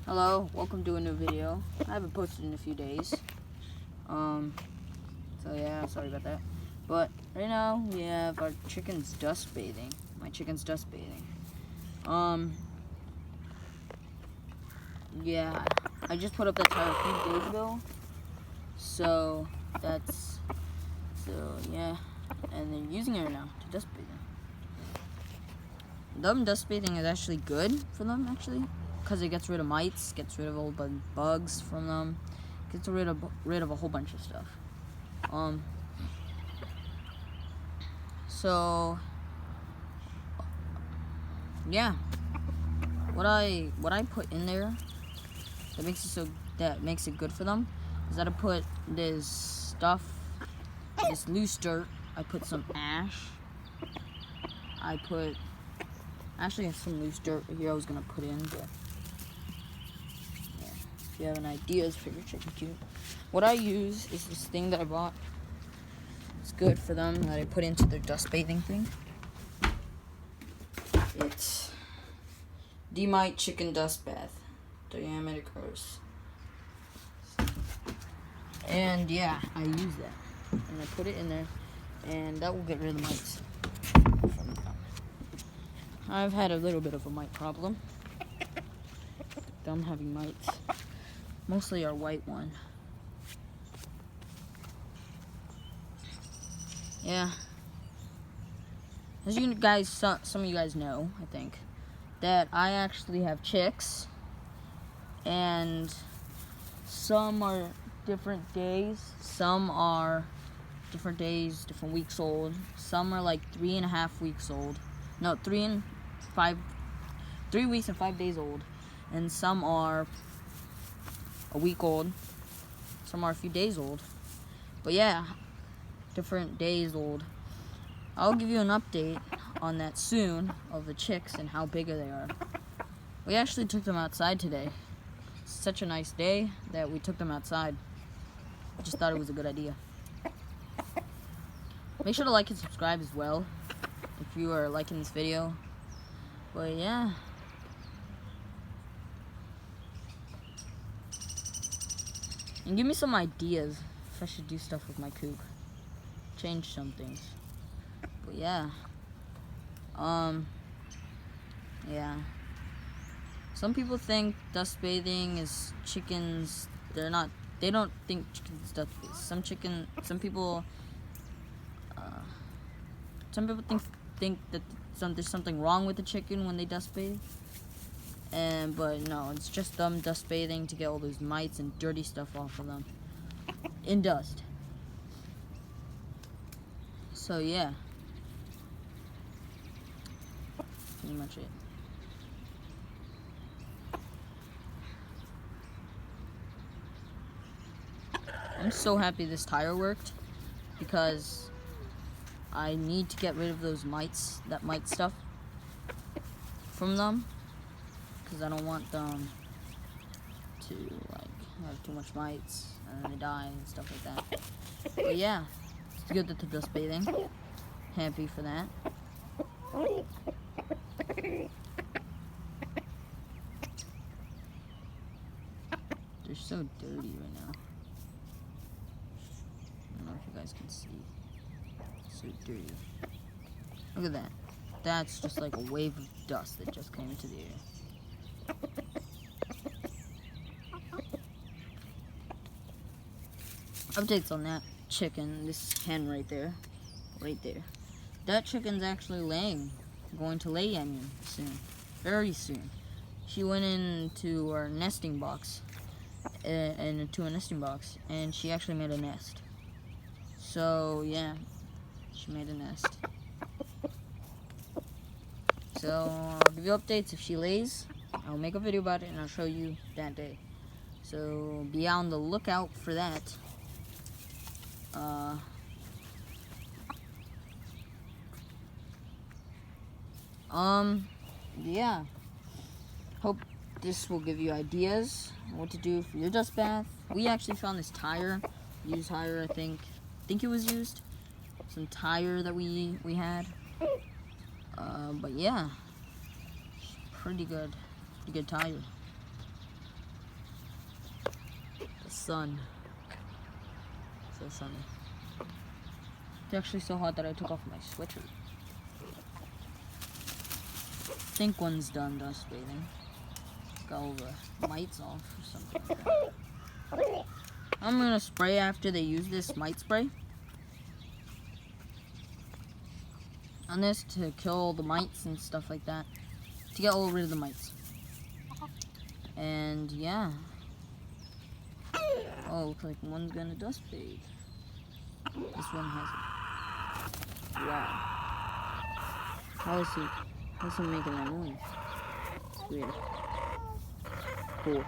Hello, welcome to a new video. I haven't posted in a few days. So yeah, sorry about that. But right now we have our chickens dust bathing. My chicken's dust bathing. Yeah, I just put up that tire a few days ago. So yeah, and they're using it right now to dust bathing. Dust bathing is actually good for them actually, because it gets rid of mites, gets rid of old bugs from them, gets rid of a whole bunch of stuff. So yeah, what I put in there that makes it good for them is that I put this loose dirt. I put some ash. I put actually have some loose dirt here I was gonna put in, but yeah, if you have any ideas for your chicken coop. What I use is this thing that I bought. It's good for them that I put into their dust bathing thing. It's Demite Chicken Dust Bath, diameter course. And yeah, I use that. And I put it in there, and that will get rid of the mites from them. I've had a little bit of a mite problem. I'm having mites. Mostly our white one. Yeah. As you guys, some of you guys know, I think, that I actually have chicks, and some are different days. Some are different days, different weeks old. Some are like 3.5 weeks old. No, 3 weeks and 5 days old. And some are a week old. Some are a few days old. But yeah, different days old. I'll give you an update on that soon of the chicks and how big they are. We actually took them outside today. It's such a nice day that we took them outside. I just thought it was a good idea. Make sure to like and subscribe as well if you are liking this video. But yeah. And give me some ideas if I should do stuff with my coop. Change some things. But yeah. Yeah. Some people think dust bathing is chickens. They don't think chickens dust bath. Some people think that there's something wrong with the chicken when they dust bathe. But no, it's just them dust bathing to get all those mites and dirty stuff off of them in dust. So yeah, pretty much it. I'm so happy this tire worked, because I need to get rid of those mites, that mite stuff from them, because I don't want them to like have too much mites and then they die and stuff like that. But yeah, it's good that they're dust bathing. Happy for that. They're so dirty right now. I don't know if you guys can see. So dirty. Look at that. That's just like a wave of dust that just came into the air. Updates on that chicken, this hen right there. That chicken's actually going to lay onion soon, very soon. She went into our nesting box, and she actually made a nest. So yeah, she made a nest. So I'll give you updates if she lays. I'll make a video about it and I'll show you that day. So be on the lookout for that. Yeah. Hope this will give you ideas on what to do for your dust bath. We actually found this tire, used tire, I think it was used. Some tire that we had. But yeah, pretty good tire. sun. So sunny. It's actually so hot that I took off my sweatshirt. I think one's done dust bathing. Got all the mites off or something like that. I'm gonna spray after they use this mite spray on this to kill all the mites and stuff like that. To get all rid of the mites. And yeah. Oh, looks like one's gonna dust bathe. This one hasn't. Wow. How is he making that noise? It's weird. Cool.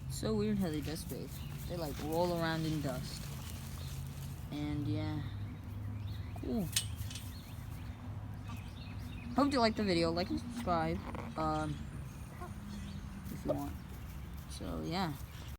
So weird how they dust bathe. They like roll around in dust. And yeah. Cool. Hope you liked the video. Like and subscribe. If you want. So yeah.